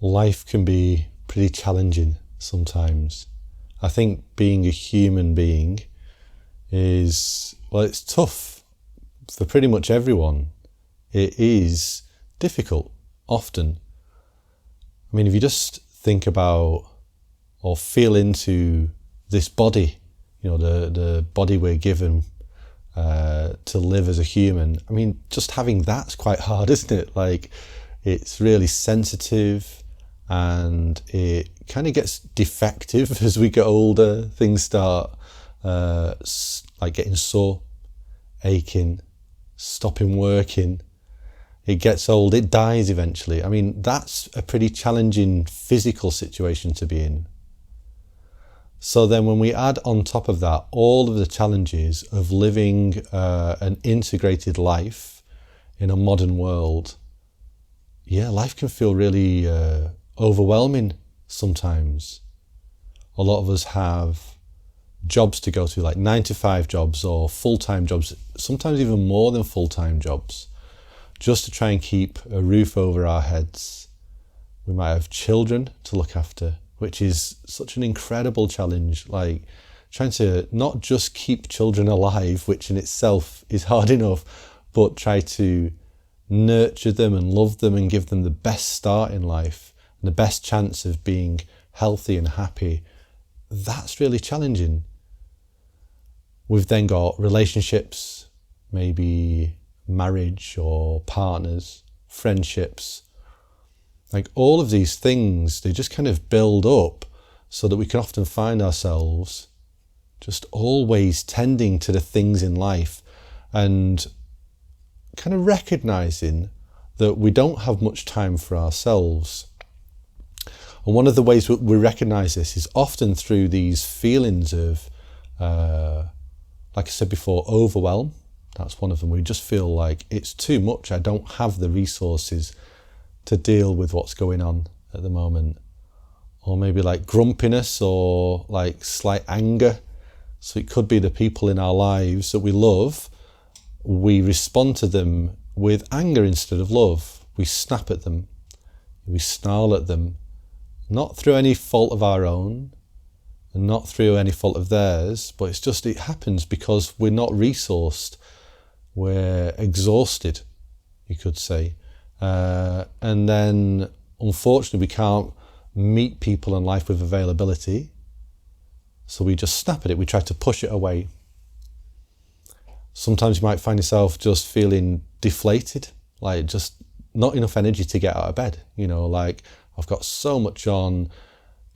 life can be pretty challenging sometimes. I think being a human being is, well, it's tough for pretty much everyone. It is difficult, often. I mean, if you just think about or feel into this body, you know, the body we're given to live as a human. I mean, just having that's quite hard, isn't it? Like, it's really sensitive and it kind of gets defective as we get older. Things start like getting sore, aching, stopping working. It gets old, it dies eventually. I mean, that's a pretty challenging physical situation to be in. So then when we add on top of that all of the challenges of living an integrated life in a modern world, yeah, life can feel really overwhelming sometimes. A lot of us have jobs to go to, like 9-to-5 jobs or full-time jobs, sometimes even more than full-time jobs, just to try and keep a roof over our heads. We might have children to look after, which is such an incredible challenge, like trying to not just keep children alive, which in itself is hard enough, but try to nurture them and love them and give them the best start in life and the best chance of being healthy and happy. That's really challenging. We've then got relationships, maybe marriage or partners, friendships. Like all of these things, they just kind of build up so that we can often find ourselves just always tending to the things in life and kind of recognizing that we don't have much time for ourselves. And one of the ways we recognize this is often through these feelings of, like I said before, overwhelm. That's one of them. We just feel like it's too much. I don't have the resources to deal with what's going on at the moment. Or maybe like grumpiness or like slight anger. So it could be the people in our lives that we love, we respond to them with anger instead of love. We snap at them, we snarl at them, not through any fault of our own and not through any fault of theirs, but it's just, it happens because we're not resourced, we're exhausted, you could say. And then unfortunately we can't meet people in life with availability, so we just snap at it, we try to push it away. Sometimes you might find yourself just feeling deflated, like just not enough energy to get out of bed, you know, like I've got so much on,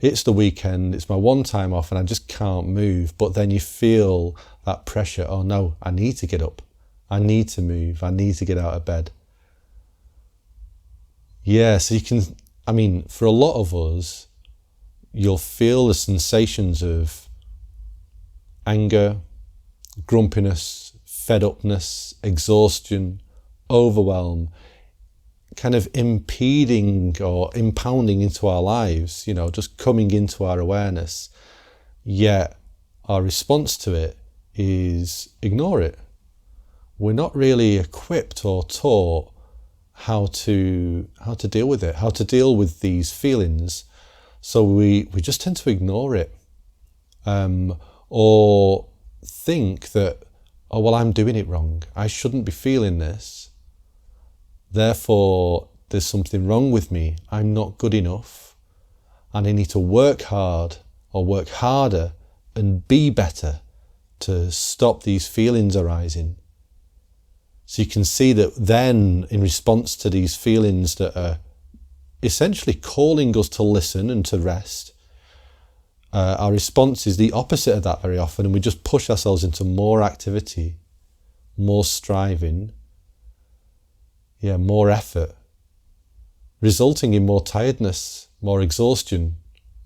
it's the weekend, it's my one time off and I just can't move. But then you feel that pressure, oh no, I need to get up, I need to move, I need to get out of bed. Yeah, so you can, I mean, for a lot of us, you'll feel the sensations of anger, grumpiness, fed upness, exhaustion, overwhelm, kind of impeding or impounding into our lives, you know, just coming into our awareness. Yet our response to it is ignore it. We're not really equipped or taught how to deal with it, how to deal with these feelings. So we just tend to ignore it, or think that, oh, well, I'm doing it wrong. I shouldn't be feeling this. Therefore, there's something wrong with me. I'm not good enough. And I need to work hard or work harder and be better to stop these feelings arising. So you can see that then in response to these feelings that are essentially calling us to listen and to rest, our response is the opposite of that very often, and we just push ourselves into more activity, more striving, more effort, resulting in more tiredness, more exhaustion,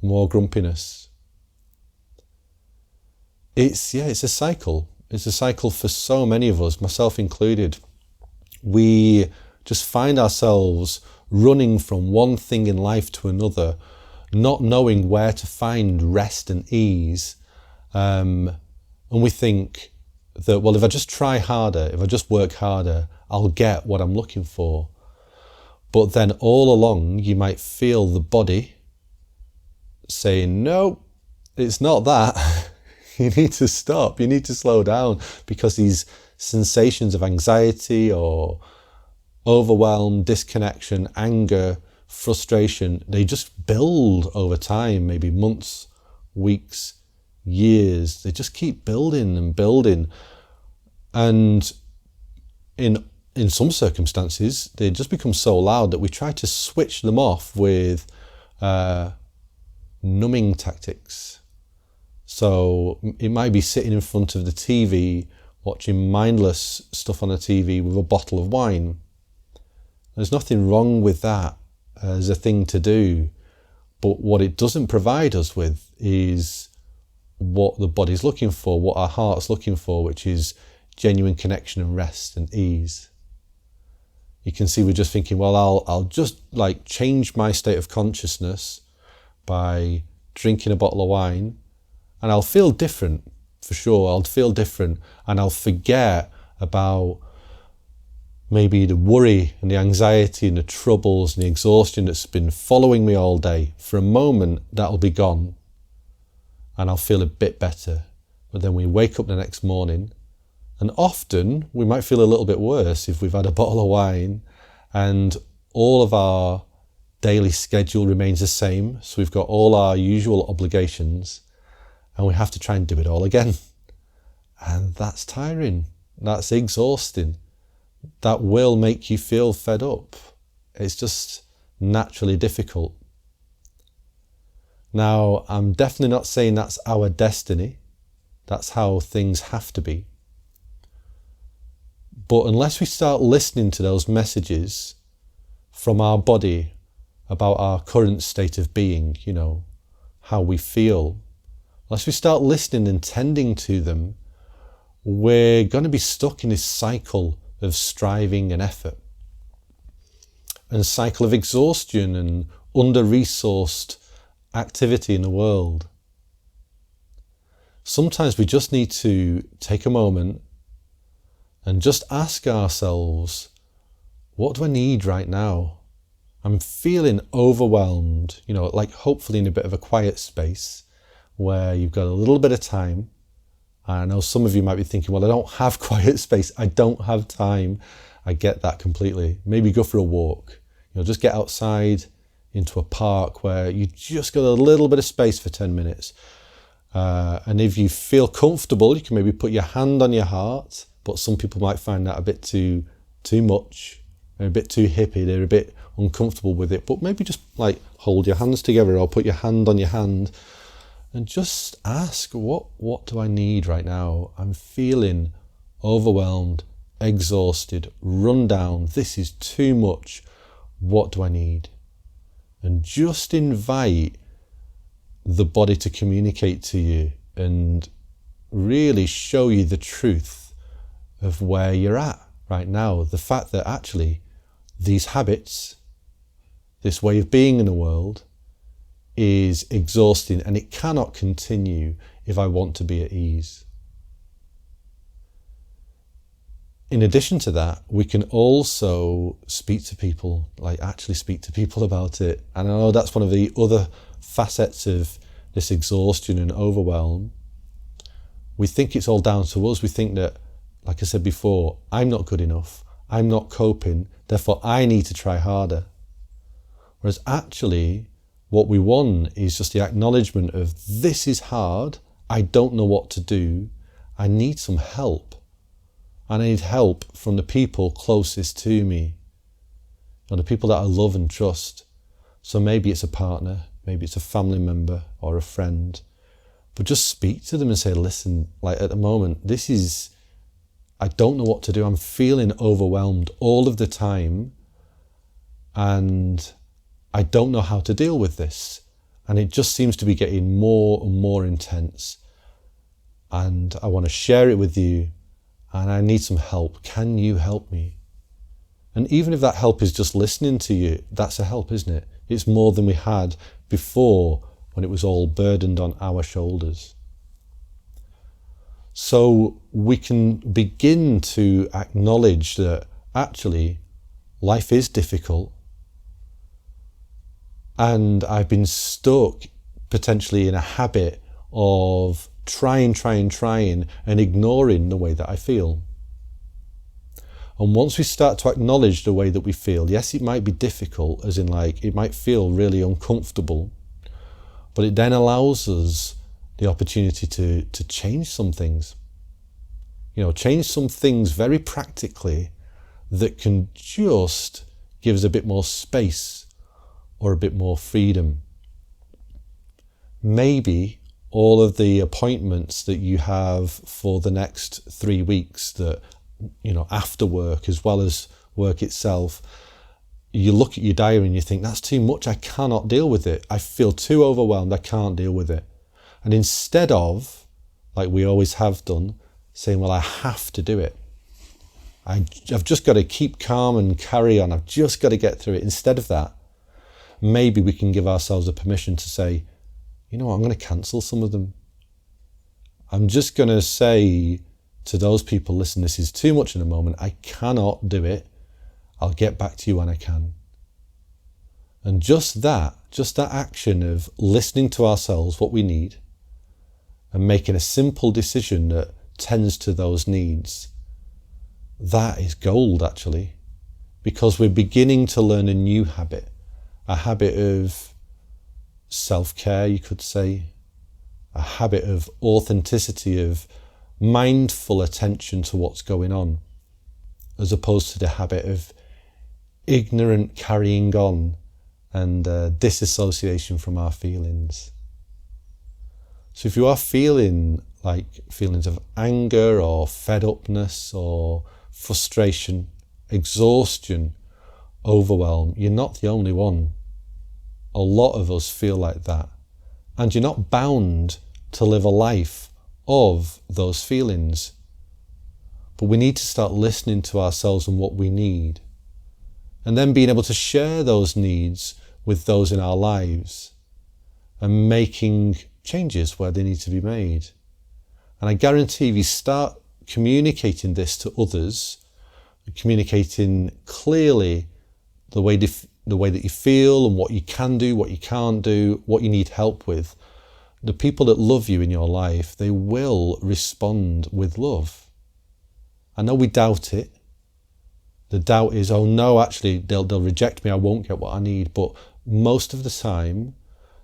more grumpiness. It's a cycle. It's a cycle for so many of us, myself included. We just find ourselves running from one thing in life to another, not knowing where to find rest and ease. And we think that, well, if I just try harder, if I just work harder, I'll get what I'm looking for. But then all along, you might feel the body saying, no, it's not that. You need to stop. You need to slow down, because these sensations of anxiety or overwhelm, disconnection, anger, frustration, they just build over time, maybe months, weeks, years. They just keep building and building. And in some circumstances, they just become so loud that we try to switch them off with numbing tactics. So it might be sitting in front of the TV, watching mindless stuff on the TV with a bottle of wine. There's nothing wrong with that as a thing to do. But what it doesn't provide us with is what the body's looking for, what our heart's looking for, which is genuine connection and rest and ease. You can see we're just thinking, well, I'll just like change my state of consciousness by drinking a bottle of wine, and I'll feel different, for sure. I'll feel different, and I'll forget about maybe the worry and the anxiety and the troubles and the exhaustion that's been following me all day. For a moment, that'll be gone, and I'll feel a bit better. But then we wake up the next morning, and often we might feel a little bit worse if we've had a bottle of wine, and all of our daily schedule remains the same. So we've got all our usual obligations, and we have to try and do it all again. And that's tiring. That's exhausting. That will make you feel fed up. It's just naturally difficult. Now, I'm definitely not saying that's our destiny. That's how things have to be. But unless we start listening to those messages from our body about our current state of being, how we feel, unless we start listening and tending to them, we're going to be stuck in this cycle of striving and effort, and a cycle of exhaustion and under-resourced activity in the world. Sometimes we just need to take a moment and just ask ourselves, what do I need right now? I'm feeling overwhelmed, like hopefully in a bit of a quiet space where you've got a little bit of time. I know some of you might be thinking, well, I don't have quiet space. I don't have time. I get that completely. Maybe go for a walk. Just get outside into a park where you just got a little bit of space for 10 minutes. And if you feel comfortable, you can maybe put your hand on your heart, but some people might find that a bit too much, a bit too hippie. They're a bit uncomfortable with it, but maybe just like hold your hands together or put your hand on your hand and just ask, what do I need right now? I'm feeling overwhelmed, exhausted, run down. This is too much. What do I need? And just invite the body to communicate to you and really show you the truth of where you're at right now. The fact that actually these habits, this way of being in the world, is exhausting, and it cannot continue if I want to be at ease. In addition to that, we can also speak to people about it. And I know that's one of the other facets of this exhaustion and overwhelm. We think it's all down to us. We think that, like I said before, I'm not good enough. I'm not coping. Therefore, I need to try harder. Whereas actually, what we want is just the acknowledgement of, this is hard. I don't know what to do. I need some help. And I need help from the people closest to me, or the people that I love and trust. So maybe it's a partner, maybe it's a family member or a friend. But just speak to them and say, listen, like at the moment, I don't know what to do. I'm feeling overwhelmed all of the time, and I don't know how to deal with this. And it just seems to be getting more and more intense. And I want to share it with you, and I need some help. Can you help me? And even if that help is just listening to you, that's a help, isn't it? It's more than we had before, when it was all burdened on our shoulders. So we can begin to acknowledge that actually life is difficult. And I've been stuck potentially in a habit of trying and ignoring the way that I feel. And once we start to acknowledge the way that we feel, yes, it might be difficult, as in like it might feel really uncomfortable, but it then allows us the opportunity to change some things. Change some things very practically that can just give us a bit more space or a bit more freedom. Maybe all of the appointments that you have for the next 3 weeks that, after work as well as work itself, you look at your diary and you think, that's too much, I cannot deal with it. I feel too overwhelmed, I can't deal with it. And instead of, like we always have done, saying, well, I have to do it. I've just got to keep calm and carry on. I've just got to get through it. Instead of that, maybe we can give ourselves a permission to say, you know what, I'm going to cancel some of them. I'm just going to say to those people, listen, this is too much in a moment. I cannot do it. I'll get back to you when I can. And just that action of listening to ourselves, what we need, and making a simple decision that tends to those needs, that is gold actually, because we're beginning to learn a new habit, a habit of self-care, you could say, a habit of authenticity, of mindful attention to what's going on, as opposed to the habit of ignorant carrying on and disassociation from our feelings. So if you are feeling like feelings of anger or fed upness or frustration, exhaustion, overwhelm, you're not the only one. A lot of us feel like that. And you're not bound to live a life of those feelings. But we need to start listening to ourselves and what we need. And then being able to share those needs with those in our lives and making changes where they need to be made. And I guarantee if you start communicating this to others, communicating clearly the way that you feel and what you can do, what you can't do, what you need help with, the people that love you in your life, they will respond with love. I know we doubt it. The doubt is, oh no, actually they'll reject me, I won't get what I need. But most of the time,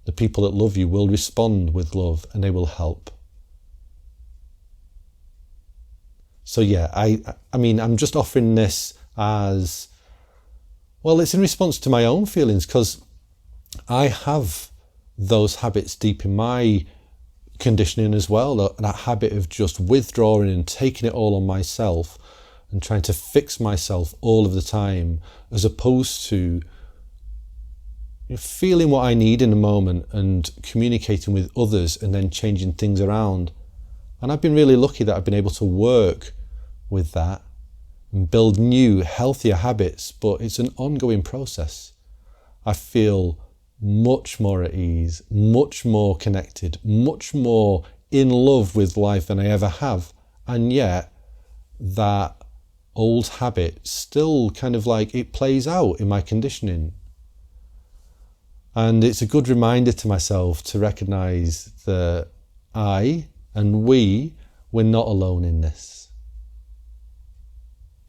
the people that love you will respond with love and they will help. So yeah, I mean, I'm just offering this as, well, it's in response to my own feelings, because I have those habits deep in my conditioning as well, that habit of just withdrawing and taking it all on myself and trying to fix myself all of the time, as opposed to feeling what I need in a moment and communicating with others and then changing things around. And I've been really lucky that I've been able to work with that and build new, healthier habits, but it's an ongoing process. I feel much more at ease, much more connected, much more in love with life than I ever have. And yet that old habit still kind of like it plays out in my conditioning. And it's a good reminder to myself to recognize that I and we're not alone in this.